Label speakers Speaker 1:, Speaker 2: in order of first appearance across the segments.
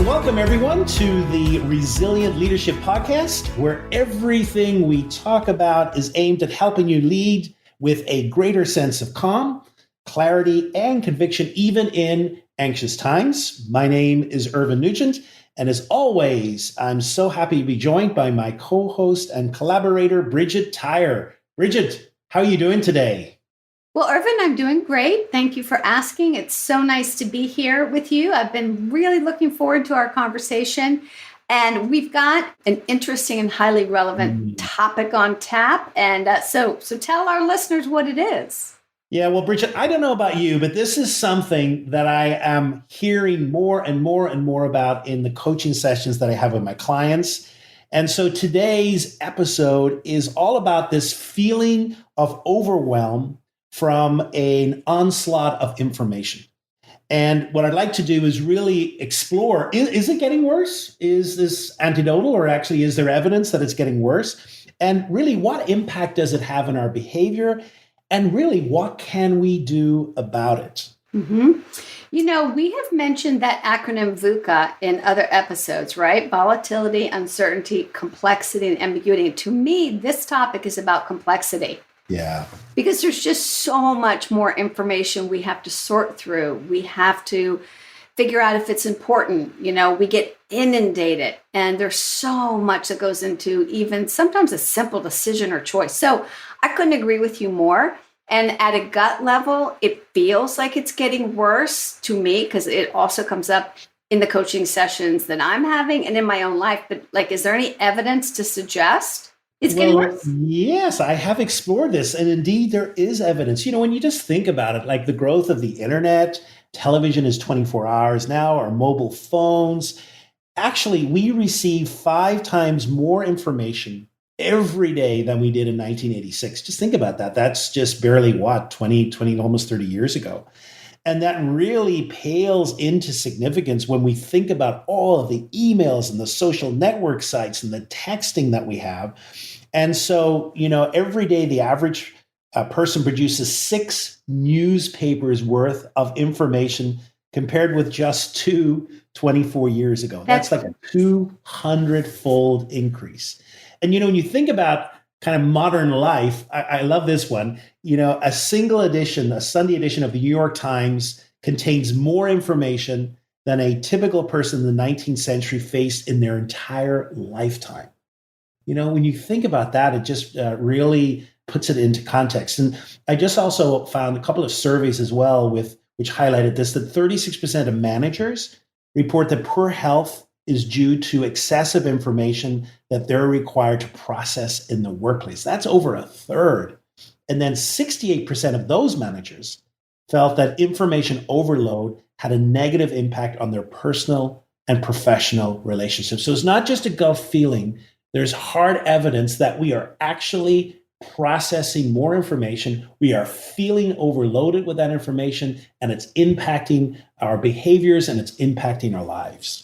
Speaker 1: Welcome, everyone, to the Resilient Leadership Podcast, where everything we talk about is aimed at helping you lead with a greater sense of calm, clarity, and conviction, even in anxious times. My name is Irvine Nugent, and as always, I'm so happy to be joined by my co-host and collaborator, Bridget Tyre. Bridget, how are you doing today?
Speaker 2: Well, Irvine, I'm doing great. Thank you for asking. It's so nice to be here with you. I've been really looking forward to our conversation. And we've got an interesting and highly relevant topic on tap. And so tell our listeners what it is.
Speaker 1: Yeah, well, Bridget, I don't know about you, but this is something that I am hearing more and more and more about in the coaching sessions that I have with my clients. And so today's episode is all about this feeling of overwhelm from an onslaught of information. And what I'd like to do is really explore, is it getting worse? Is this anecdotal, or actually is there evidence that it's getting worse? And really, what impact does it have on our behavior? And really, what can we do about it?
Speaker 2: Mm-hmm. You know, we have mentioned that acronym VUCA in other episodes, right? Volatility, uncertainty, complexity, and ambiguity. And to me, this topic is about complexity.
Speaker 1: Yeah.
Speaker 2: Because there's just so much more information we have to sort through. We have to figure out if it's important. You know, we get inundated, and there's so much that goes into even sometimes a simple decision or choice. So I couldn't agree with you more. And at a gut level, it feels like it's getting worse to me, because it also comes up in the coaching sessions that I'm having and in my own life. But like, is there any evidence to suggest it's getting worse?
Speaker 1: Yes, I have explored this. And indeed, there is evidence. You know, when you just think about it, like the growth of the internet, television is 24 hours now, our mobile phones. Actually, we receive 5 times more information every day than we did in 1986. Just think about that. That's just barely 20, almost 30 years ago. And that really pales into significance when we think about all of the emails and the social network sites and the texting that we have. And so, you know, every day the average person produces 6 newspapers worth of information compared with just 24 years ago. That's like a 200-fold increase. And, you know, when you think about kind of modern life, I love this one. You know, a single edition, a Sunday edition of the New York Times contains more information than a typical person in the 19th century faced in their entire lifetime. You know, when you think about that, it just really puts it into context. And I just also found a couple of surveys as well which highlighted this, that 36% of managers report that poor health is due to excessive information that they're required to process in the workplace. That's over a third. And then 68% of those managers felt that information overload had a negative impact on their personal and professional relationships. So it's not just a gut feeling. There's hard evidence that we are actually processing more information. We are feeling overloaded with that information, and it's impacting our behaviors and it's impacting our lives.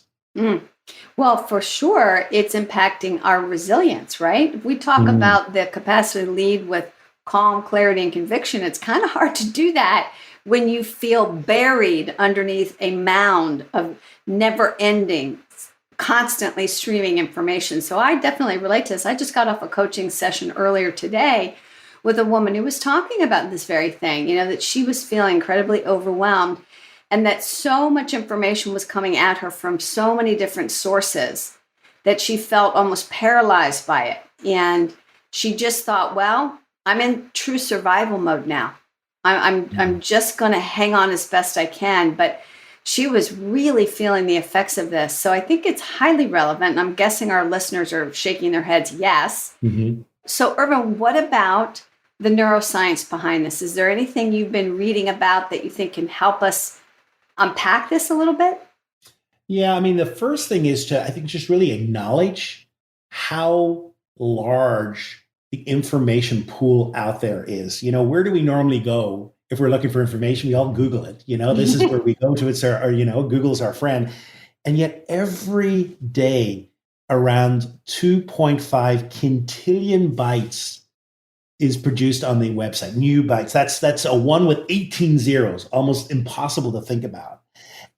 Speaker 2: Well, for sure, it's impacting our resilience, right? If we talk about the capacity to lead with calm, clarity, and conviction, it's kind of hard to do that when you feel buried underneath a mound of never-ending, constantly streaming information. So I definitely relate to this. I just got off a coaching session earlier today with a woman who was talking about this very thing, you know, that she was feeling incredibly overwhelmed, and that so much information was coming at her from so many different sources that she felt almost paralyzed by it. And she just thought, well, I'm in true survival mode now. I'm just going to hang on as best I can. But she was really feeling the effects of this. So I think it's highly relevant. And I'm guessing our listeners are shaking their heads yes. Mm-hmm. So Irvine, what about the neuroscience behind this? Is there anything you've been reading about that you think can help us unpack this a little bit?
Speaker 1: Yeah, I mean, the first thing is to, I think, just really acknowledge how large the information pool out there is. You know, where do we normally go if we're looking for information? We all Google it. You know, this is where we go to. It's our, you know, Google's our friend. And yet every day around 2.5 quintillion bytes is produced on the website, new bytes. That's a one with 18 zeros, almost impossible to think about.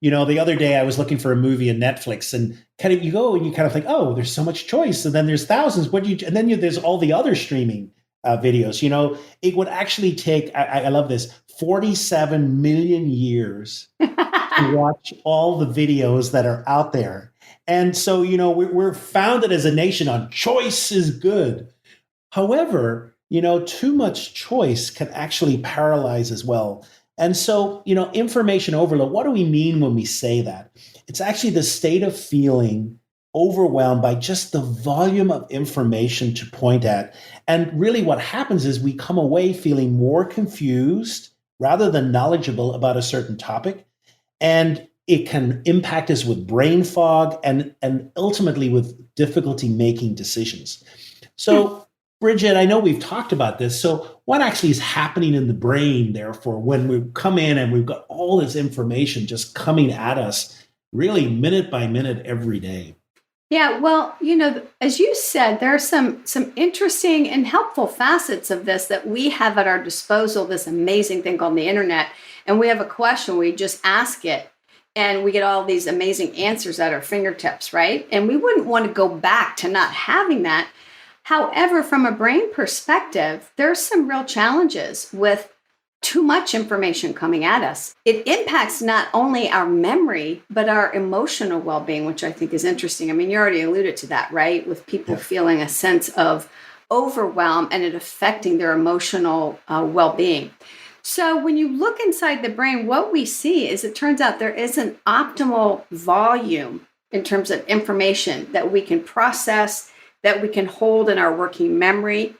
Speaker 1: The other day I was looking for a movie on Netflix, and kind of you go and you kind of think, oh, there's so much choice, and then there's thousands. And then there's all the other streaming videos. It would actually take, I love this, 47 million years to watch all the videos that are out there. And so, we're founded as a nation on choice is good. However, too much choice can actually paralyze as well. And so, information overload, what do we mean when we say that? It's actually the state of feeling overwhelmed by just the volume of information to point at. And really what happens is we come away feeling more confused rather than knowledgeable about a certain topic. And it can impact us with brain fog and ultimately with difficulty making decisions. So, Bridget, I know we've talked about this. So what actually is happening in the brain, therefore, when we come in and we've got all this information just coming at us really minute by minute every day?
Speaker 2: Yeah, well, as you said, there are some interesting and helpful facets of this that we have at our disposal, this amazing thing called the internet. And we have a question, we just ask it, and we get all these amazing answers at our fingertips, right? And we wouldn't want to go back to not having that. However, from a brain perspective, there's some real challenges with too much information coming at us. It impacts not only our memory, but our emotional well-being, which I think is interesting. I mean, you already alluded to that, right? With people feeling a sense of overwhelm and it affecting their emotional well-being. So when you look inside the brain, what we see is it turns out there is an optimal volume in terms of information that we can process, that we can hold in our working memory.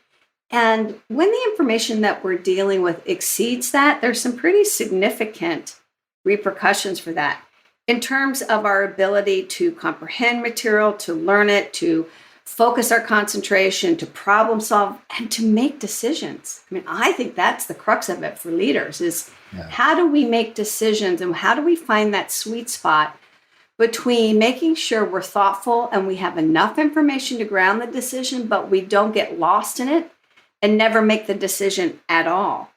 Speaker 2: And when the information that we're dealing with exceeds that, there's some pretty significant repercussions for that in terms of our ability to comprehend material, to learn it, to focus our concentration, to problem solve, and to make decisions. I mean, I think that's the crux of it for leaders is how do we make decisions and how do we find that sweet spot between making sure we're thoughtful and we have enough information to ground the decision, but we don't get lost in it and never make the decision at all.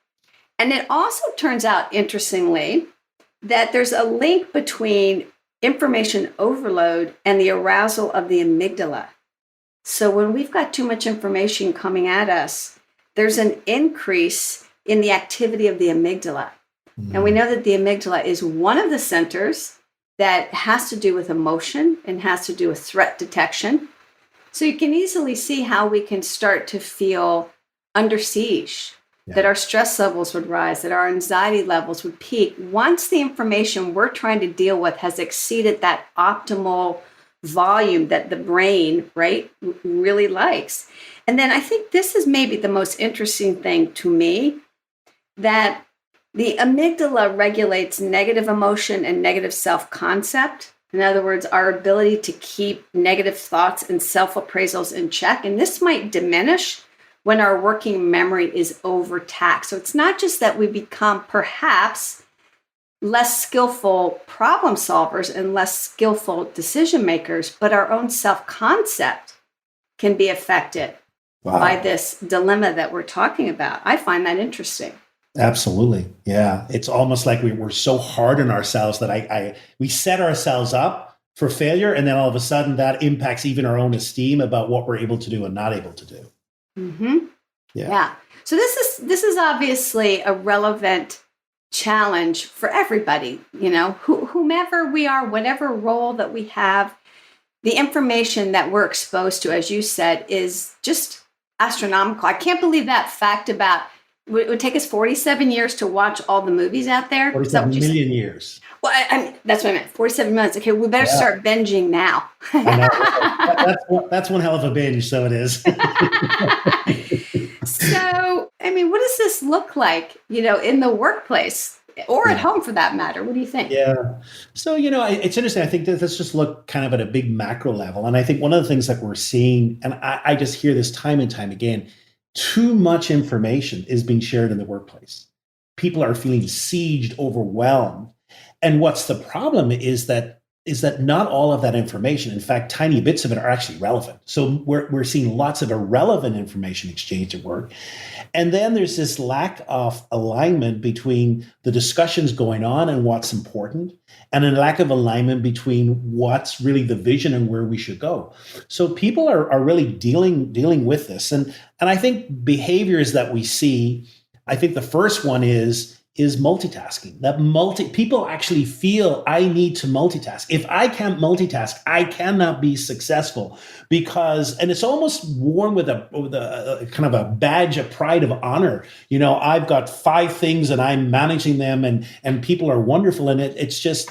Speaker 2: And it also turns out, interestingly, that there's a link between information overload and the arousal of the amygdala. So when we've got too much information coming at us, there's an increase in the activity of the amygdala. And we know that the amygdala is one of the centers that has to do with emotion and has to do with threat detection. So you can easily see how we can start to feel under siege, that our stress levels would rise, that our anxiety levels would peak once the information we're trying to deal with has exceeded that optimal volume that the brain, right, really likes. And then I think this is maybe the most interesting thing to me, that the amygdala regulates negative emotion and negative self-concept. In other words, our ability to keep negative thoughts and self-appraisals in check. And this might diminish when our working memory is overtaxed. So it's not just that we become perhaps less skillful problem solvers and less skillful decision makers, but our own self-concept can be affected by this dilemma that we're talking about. I find that interesting.
Speaker 1: Absolutely. Yeah. It's almost like we're so hard on ourselves that we set ourselves up for failure. And then all of a sudden that impacts even our own esteem about what we're able to do and not able to do.
Speaker 2: Mm-hmm. Yeah. So this is obviously a relevant challenge for everybody, whomever we are, whatever role that we have, the information that we're exposed to, as you said, is just astronomical. I can't believe that fact about it would take us 47 years to watch all the movies out there.
Speaker 1: 47 million years.
Speaker 2: Well, I mean, that's what I meant. 47 months. Okay, we better start binging now.
Speaker 1: I know. That's one hell of a binge, so it is.
Speaker 2: So, I mean, what does this look like, in the workplace or at home for that matter? What do you think?
Speaker 1: Yeah. So, it's interesting. I think that let's just look kind of at a big macro level. And I think one of the things that we're seeing, and I just hear this time and time again, too much information is being shared in the workplace. People are feeling besieged, overwhelmed. And what's the problem is that is that not all of that information, in fact, tiny bits of it are actually relevant. So we're seeing lots of irrelevant information exchange at work. And then there's this lack of alignment between the discussions going on and what's important, and a lack of alignment between what's really the vision and where we should go. So people are really dealing with this. And I think behaviors that we see, I think the first one is multitasking. That people actually feel I need to multitask. If I can't multitask, I cannot be successful, because, and it's almost worn with a kind of a badge of pride, of honor. I've got 5 things and I'm managing them, and people are wonderful. And it's just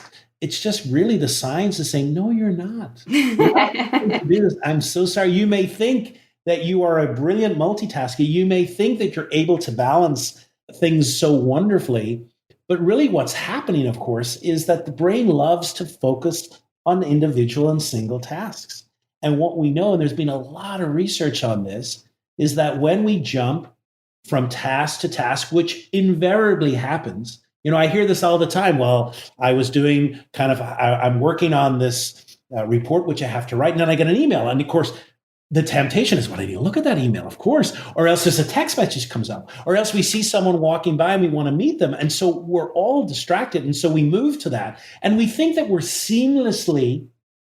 Speaker 1: really the science is saying, no, you're not. You're not going to do this. I'm so sorry. You may think that you are a brilliant multitasker. You may think that you're able to balance things so wonderfully, but really what's happening, of course, is that the brain loves to focus on individual and single tasks. And what we know, and there's been a lot of research on this, is that when we jump from task to task, which invariably happens, I hear this all the time. Well, I was doing I'm working on this report, which I have to write, and then I get an email. And of course, the temptation is, well, I need to look at that email, of course, or else there's a text message comes up, or else we see someone walking by and we want to meet them. And so we're all distracted. And so we move to that. And we think that we're seamlessly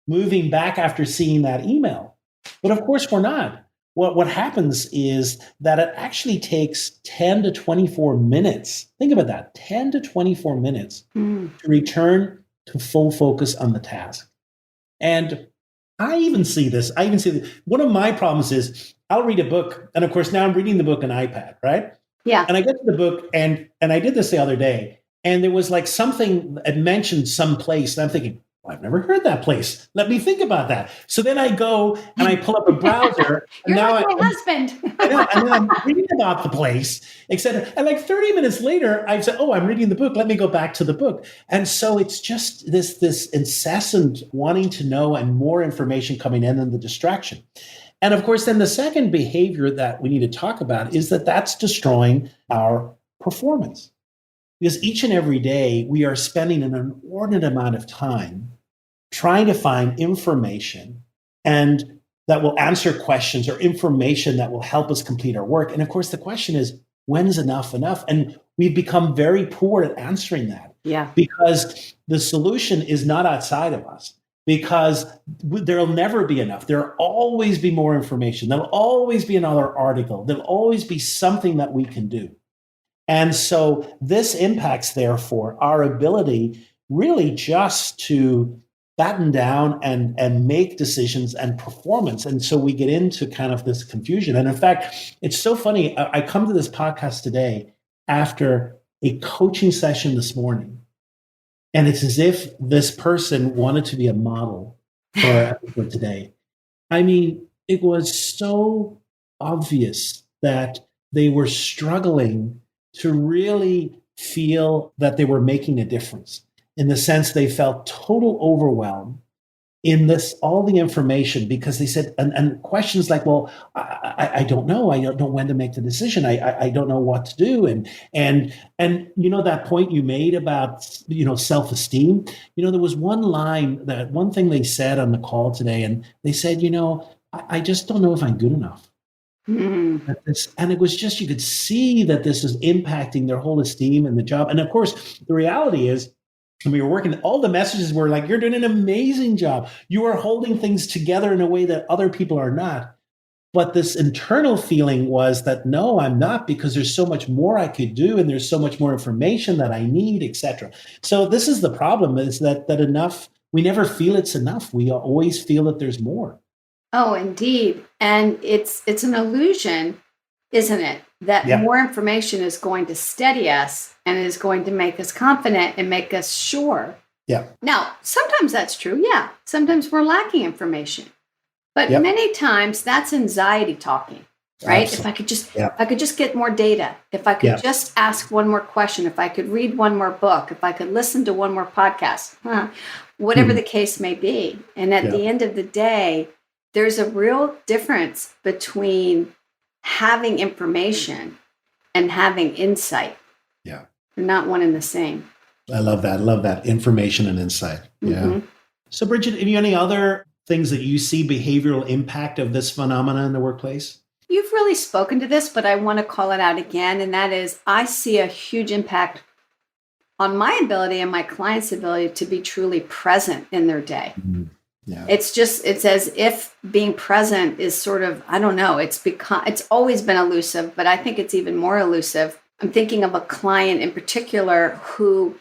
Speaker 1: moving back after seeing that email. But of course, we're not. What happens is that it actually takes 10 to 24 minutes. Think about that, 10 to 24 minutes to return to full focus on the task. And I even see this. One of my problems is I'll read a book. And of course, now I'm reading the book on iPad, right?
Speaker 2: Yeah.
Speaker 1: And I get to the book, and I did this the other day, and there was like something it mentioned some place. And I'm thinking, well, I've never heard that place. Let me think about that. So then I go and I pull up a browser.
Speaker 2: You're
Speaker 1: and
Speaker 2: like my husband.
Speaker 1: I know, and then I'm reading about the place, etc. And like 30 minutes later, I said, oh, I'm reading the book. Let me go back to the book. And so it's just this incessant wanting to know and more information coming in, and the distraction. And of course, then the second behavior that we need to talk about is that that's destroying our performance. Because each and every day we are spending an inordinate amount of time trying to find information and that will answer questions, or information that will help us complete our work. And of course, the question is, when is enough enough? And we've become very poor at answering that.
Speaker 2: Yeah.
Speaker 1: Because the solution is not outside of us. Because there'll never be enough. There'll always be more information. There'll always be another article. There'll always be something that we can do. And so this impacts, therefore, our ability really just to batten down and make decisions and performance. And so we get into kind of this confusion. And in fact, it's so funny. I come to this podcast today after a coaching session this morning. And it's as if this person wanted to be a model for today. I mean, it was so obvious that they were struggling to really feel that they were making a difference, in the sense they felt total overwhelm in this, all the information, because they said, and questions like, well, I don't know. I don't know when to make the decision. I don't know what to do. And that point you made about, self-esteem, there was one thing they said on the call today, and they said, I just don't know if I'm good enough. And it was just, you could see that this is impacting their whole esteem and the job. And of course, the reality is, when we were working, all the messages were like, you're doing an amazing job. You are holding things together in a way that other people are not. But this internal feeling was that, no, I'm not, because there's so much more I could do, and there's so much more information that I need, etc. So this is the problem, is that enough, we never feel it's enough. We always feel that there's more.
Speaker 2: Oh, indeed. And it's an illusion, isn't it? That more information is going to steady us and is going to make us confident and make us sure.
Speaker 1: Yeah.
Speaker 2: Now, sometimes that's true. Yeah. Sometimes we're lacking information. But many times that's anxiety talking, right? Absolutely. If I could just get more data, if I could just ask one more question, if I could read one more book, if I could listen to one more podcast, whatever the case may be. And at the end of the day, there's a real difference between having information and having insight.
Speaker 1: Yeah.
Speaker 2: They're not one and the same.
Speaker 1: I love that. Information and insight. Yeah. Mm-hmm. So, Bridget, any other things that you see behavioral impact of this phenomena in the workplace?
Speaker 2: You've really spoken to this, but I want to call it out again. And that is, I see a huge impact on my ability and my clients' ability to be truly present in their day.
Speaker 1: Mhm. Yeah.
Speaker 2: It's as if being present is sort of, I don't know, it's always been elusive, but I think it's even more elusive. I'm thinking of a client in particular who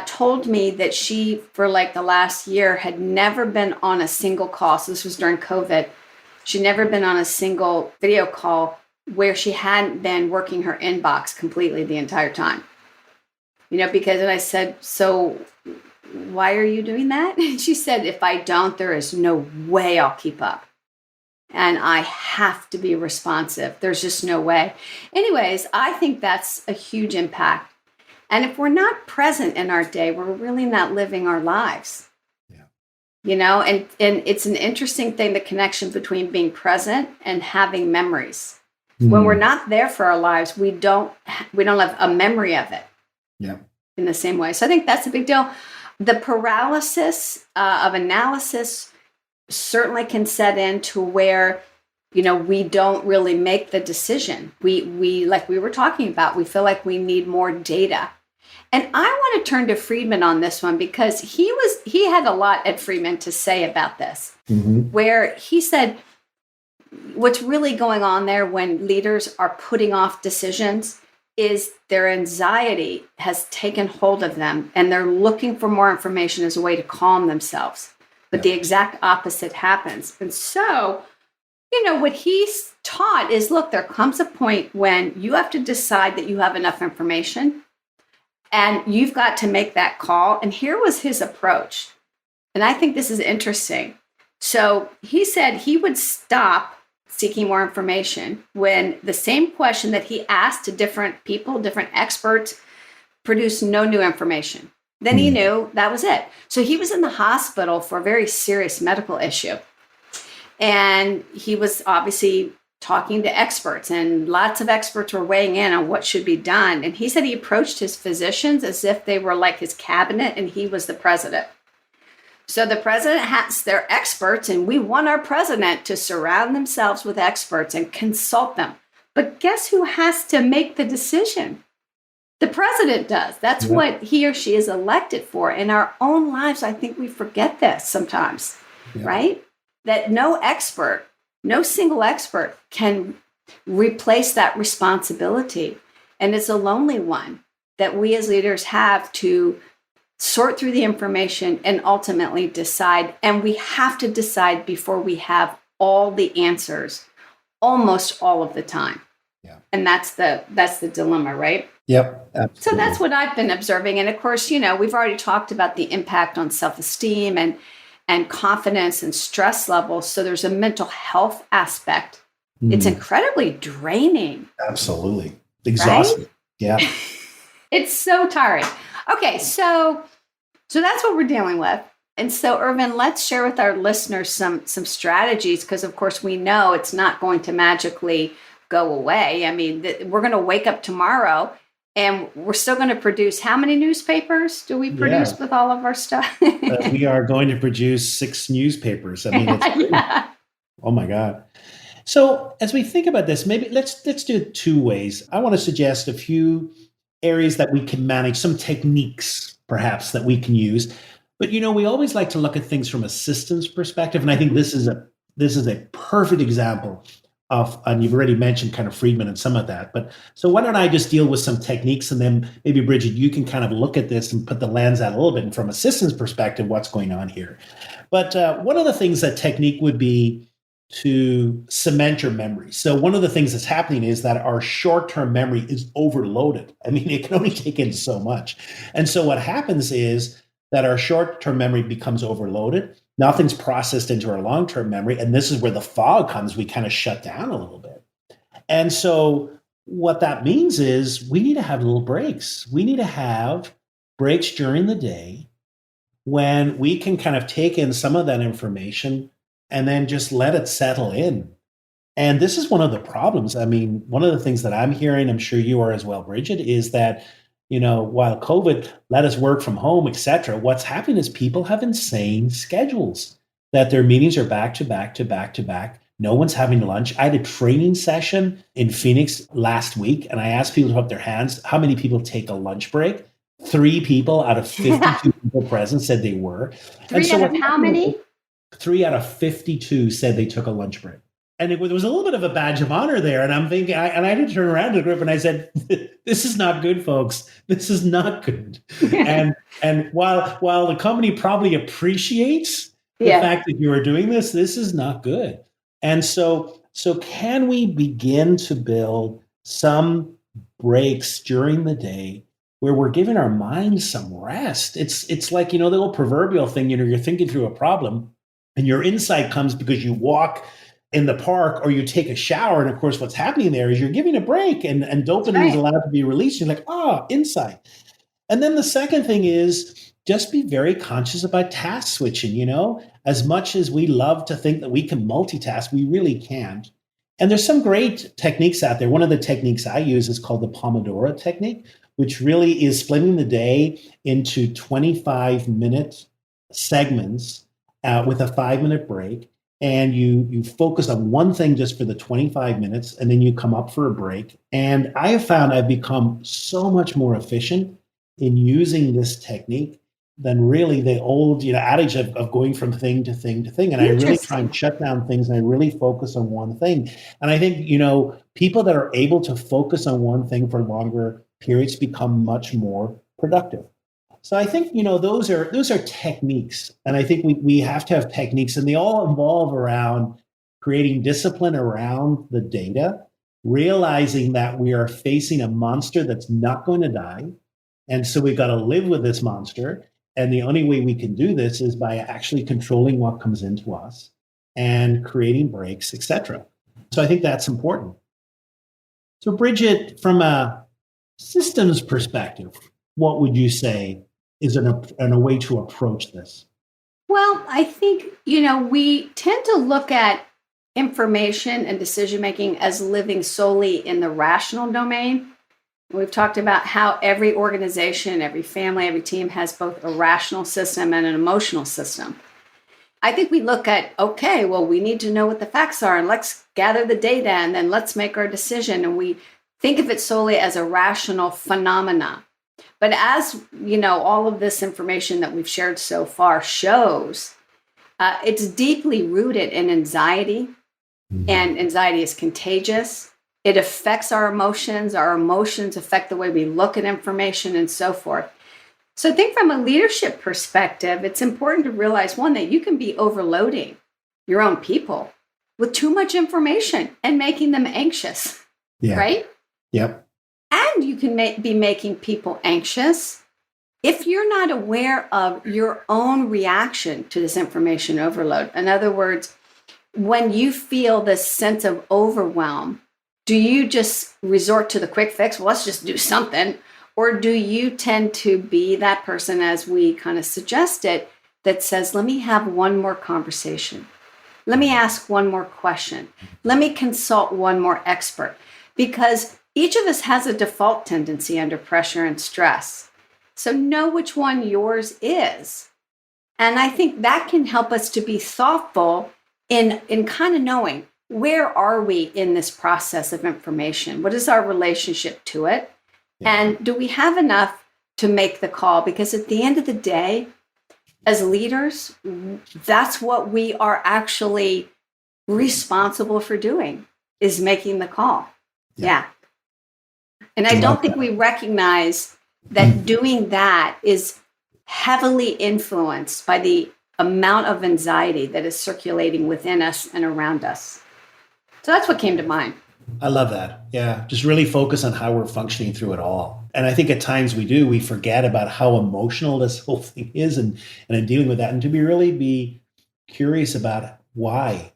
Speaker 2: told me that she, for like the last year, had never been on a single call. So this was during COVID. She'd never been on a single video call where she hadn't been working her inbox completely the entire time. Because, and I said, so why are you doing that? And she said, if I don't, there is no way I'll keep up. And I have to be responsive. There's just no way. Anyways, I think that's a huge impact. And if we're not present in our day, we're really not living our lives. Yeah. And it's an interesting thing, the connection between being present and having memories. When we're not there for our lives, we don't have a memory of it.
Speaker 1: Yeah.
Speaker 2: In the same way. So I think that's a big deal. The paralysis of analysis certainly can set in to where, we don't really make the decision. We like we were talking about, we feel like we need more data. And I want to turn to Friedman on this one because he had a lot at Friedman to say about this, where he said, what's really going on there when leaders are putting off decisions is their anxiety has taken hold of them and they're looking for more information as a way to calm themselves. But the exact opposite happens. And so, what he's taught is, look, there comes a point when you have to decide that you have enough information and you've got to make that call. And here was his approach. And I think this is interesting. So he said he would stop seeking more information when the same question that he asked to different people, different experts, produced no new information. Then he knew that was it. So he was in the hospital for a very serious medical issue. And he was obviously talking to experts, and lots of experts were weighing in on what should be done. And he said he approached his physicians as if they were like his cabinet and he was the president. So the president has their experts, and we want our president to surround themselves with experts and consult them. But guess who has to make the decision? The president does. That's what he or she is elected for. In our own lives, I think we forget this sometimes, right? That no single expert can replace that responsibility. And it's a lonely one that we as leaders have to sort through the information and ultimately decide. And we have to decide before we have all the answers, almost all of the time. Yeah. And that's the dilemma, right?
Speaker 1: Yep. Absolutely.
Speaker 2: So that's what I've been observing. And of course, we've already talked about the impact on self-esteem and confidence and stress levels. So there's a mental health aspect. It's incredibly draining.
Speaker 1: Absolutely. Exhausting. Right? Yeah.
Speaker 2: It's so tiring. Okay, so that's what we're dealing with. And so, Irvine, let's share with our listeners some strategies, because of course we know it's not going to magically go away. I mean, we're going to wake up tomorrow and we're still going to produce, how many newspapers do we produce with all of our stuff?
Speaker 1: We are going to produce 6 newspapers. I mean, it's oh my God. So as we think about this, maybe let's do it 2 ways. I want to suggest a few areas that we can manage, some techniques perhaps that we can use. But we always like to look at things from a systems perspective, and I think this is a perfect example of, and you've already mentioned kind of Friedman and some of that. But so why don't I just deal with some techniques, and then maybe Bridget, you can kind of look at this and put the lens out a little bit, and from a systems perspective, what's going on here. But one of the things that technique would be to cement your memory. So one of the things that's happening is that our short-term memory is overloaded. I mean, it can only take in so much. And so what happens is that our short-term memory becomes overloaded. Nothing's processed into our long-term memory. And this is where the fog comes. We kind of shut down a little bit. And so what that means is we need to have little breaks. We need to have breaks during the day when we can kind of take in some of that information and then just let it settle in. And this is one of the problems. I mean, one of the things that I'm hearing, I'm sure you are as well, Bridget, is that while COVID let us work from home, etc., what's happening is people have insane schedules that their meetings are back to back to back to back. No one's having lunch. I had a training session in Phoenix last week, and I asked people to put up their hands. How many people take a lunch break? 3 people out of 52 people present said they were.
Speaker 2: Three out of how many?
Speaker 1: 3 out of 52 said they took a lunch break. And there was a little bit of a badge of honor there. And I'm thinking, I had to turn around to the group and I said, this is not good, folks. This is not good. and while the company probably appreciates the fact that you are doing this is not good. And so can we begin to build some breaks during the day where we're giving our minds some rest? It's like, the old proverbial thing, you're thinking through a problem and your insight comes because you walk in the park or you take a shower. And of course, what's happening there is you're giving a break and dopamine is allowed to be released. You're like, insight. And then the second thing is just be very conscious about task switching. As much as we love to think that we can multitask, we really can't. And there's some great techniques out there. One of the techniques I use is called the Pomodoro technique, which really is splitting the day into 25-minute segments with a 5-minute break. And you focus on one thing just for the 25 minutes, and then you come up for a break. And I have found I've become so much more efficient in using this technique than really the old adage of going from thing to thing to thing. And I really try and shut down things, and I really focus on one thing. And I think, people that are able to focus on one thing for longer periods become much more productive. So I think, those are techniques. And I think we have to have techniques, and they all involve around creating discipline around the data, realizing that we are facing a monster that's not going to die. And so we've got to live with this monster. And the only way we can do this is by actually controlling what comes into us and creating breaks, etc. So I think that's important. So Bridget, from a systems perspective, what would you say is a way to approach this?
Speaker 2: Well, I think, we tend to look at information and decision making as living solely in the rational domain. We've talked about how every organization, every family, every team has both a rational system and an emotional system. I think we look at, okay, well, we need to know what the facts are, and let's gather the data, and then let's make our decision. And we think of it solely as a rational phenomena. But as all of this information that we've shared so far shows, it's deeply rooted in anxiety, and anxiety is contagious. It affects our emotions. Our emotions affect the way we look at information and so forth. So I think from a leadership perspective, it's important to realize, one, that you can be overloading your own people with too much information and making them anxious, right?
Speaker 1: Yep.
Speaker 2: And you can be making people anxious if you're not aware of your own reaction to this information overload. In other words, when you feel this sense of overwhelm, do you just resort to the quick fix? Well, let's just do something. Or do you tend to be that person, as we kind of suggested, that says, let me have one more conversation. Let me ask one more question. Let me consult one more expert. Because each of us has a default tendency under pressure and stress. So know which one yours is. And I think that can help us to be thoughtful in kind of knowing, where are we in this process of information? What is our relationship to it? Yeah. And do we have enough to make the call? Because at the end of the day, as leaders, that's what we are actually responsible for doing, is making the call. Yeah. And I don't think we recognize that doing that is heavily influenced by the amount of anxiety that is circulating within us and around us. So that's what came to mind.
Speaker 1: I love that. Yeah. Just really focus on how we're functioning through it all. And I think at times we forget about how emotional this whole thing is and in dealing with that. And to be curious about why.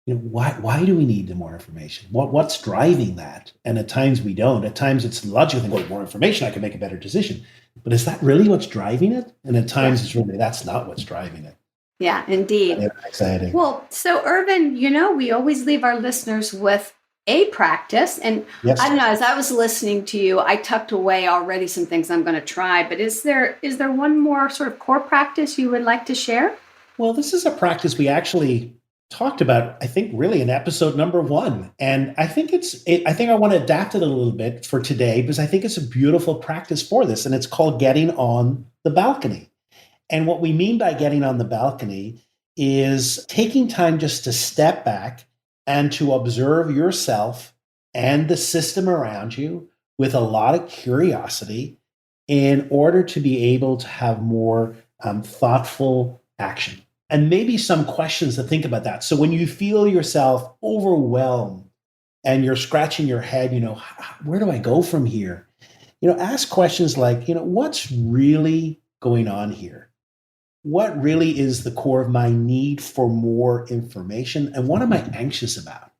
Speaker 1: Why do we need more information? What's driving that? And at times we don't. At times it's logical to think, well, more information, I can make a better decision. But is that really what's driving it? And at times it's really, that's not what's driving it.
Speaker 2: Yeah, indeed.
Speaker 1: Exciting.
Speaker 2: Well, so Irvine, we always leave our listeners with a practice. And
Speaker 1: Yes.
Speaker 2: I don't know, as I was listening to you, I tucked away already some things I'm going to try. But is there one more sort of core practice you would like to share?
Speaker 1: Well, this is a practice we actually talked about, I think, really in episode number 1. And I think I think I want to adapt it a little bit for today because I think it's a beautiful practice for this. And it's called getting on the balcony. And what we mean by getting on the balcony is taking time just to step back and to observe yourself and the system around you with a lot of curiosity in order to be able to have more thoughtful action. And maybe some questions to think about that. So when you feel yourself overwhelmed and you're scratching your head, where do I go from here? Ask questions like, what's really going on here? What really is the core of my need for more information? And what am I anxious about?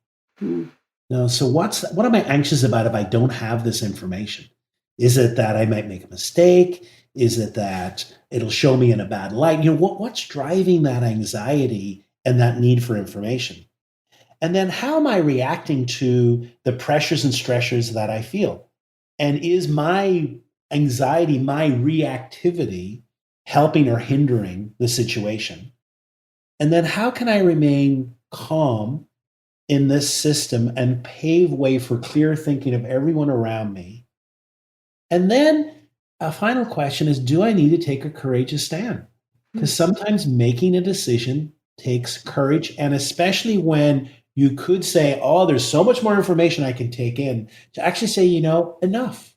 Speaker 1: So what am I anxious about if I don't have this information? Is it that I might make a mistake? Is it that it'll show me in a bad light? What's driving that anxiety and that need for information? And then how am I reacting to the pressures and stressors that I feel? And is my anxiety, my reactivity, helping or hindering the situation? And then how can I remain calm in this system and pave way for clear thinking of everyone around me? And then a final question is, do I need to take a courageous stand? Because sometimes making a decision takes courage, and especially when you could say, oh, there's so much more information I can take in, to actually say, enough.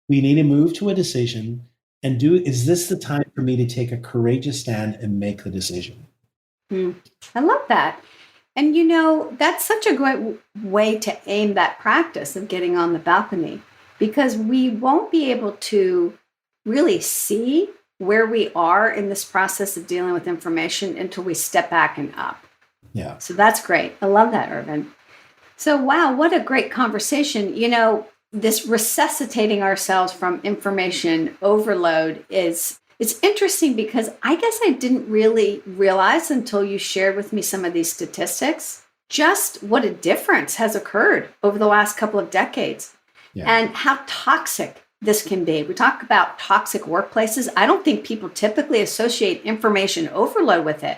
Speaker 1: We need to move to a decision and is this the time for me to take a courageous stand and make the decision?
Speaker 2: I love that. And that's such a great way to aim that practice of getting on the balcony, because we won't be able to really see where we are in this process of dealing with information until we step back and up.
Speaker 1: Yeah.
Speaker 2: So that's great. I love that, Irvine. So, wow, what a great conversation. This resuscitating ourselves from information overload it's interesting, because I guess I didn't really realize until you shared with me some of these statistics just what a difference has occurred over the last couple of decades. Yeah. And how toxic this can be. We talk about toxic workplaces. I don't think people typically associate information overload with it,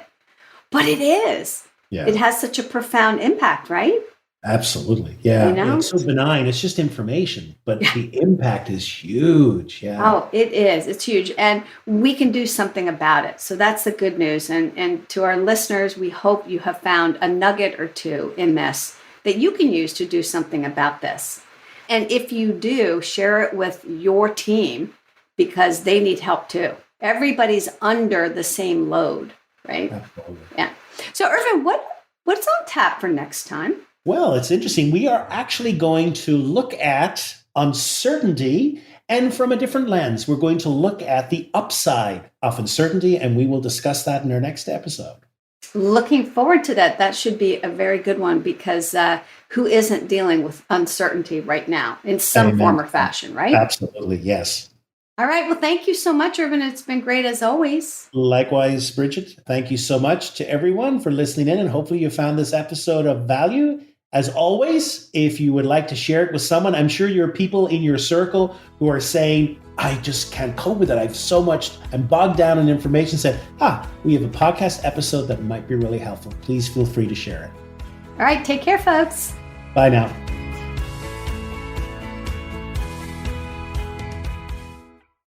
Speaker 2: but it is. Yeah. It has such a profound impact, right?
Speaker 1: Absolutely. Yeah. It's so benign. It's just information, but the impact is huge. Yeah.
Speaker 2: Oh, it is. It's huge. And we can do something about it. So that's the good news. And to our listeners, we hope you have found a nugget or two in this that you can use to do something about this. And if you do, share it with your team, because they need help too. Everybody's under the same load, right?
Speaker 1: Absolutely.
Speaker 2: Yeah. So Irvine, what's on tap for next time?
Speaker 1: Well, it's interesting. We are actually going to look at uncertainty, and from a different lens. We're going to look at the upside of uncertainty, and we will discuss that in our next episode.
Speaker 2: Looking forward to that. That should be a very good one, because who isn't dealing with uncertainty right now in some form or fashion, right?
Speaker 1: Absolutely, yes.
Speaker 2: All right. Well, thank you so much, Irvine. It's been great as always.
Speaker 1: Likewise, Bridget. Thank you so much to everyone for listening in, and hopefully you found this episode of value. As always, if you would like to share it with someone, I'm sure you're people in your circle who are saying, I just can't cope with it. I'm bogged down in information. Said, we have a podcast episode that might be really helpful. Please feel free to share it.
Speaker 2: All right. Take care, folks.
Speaker 1: Bye now.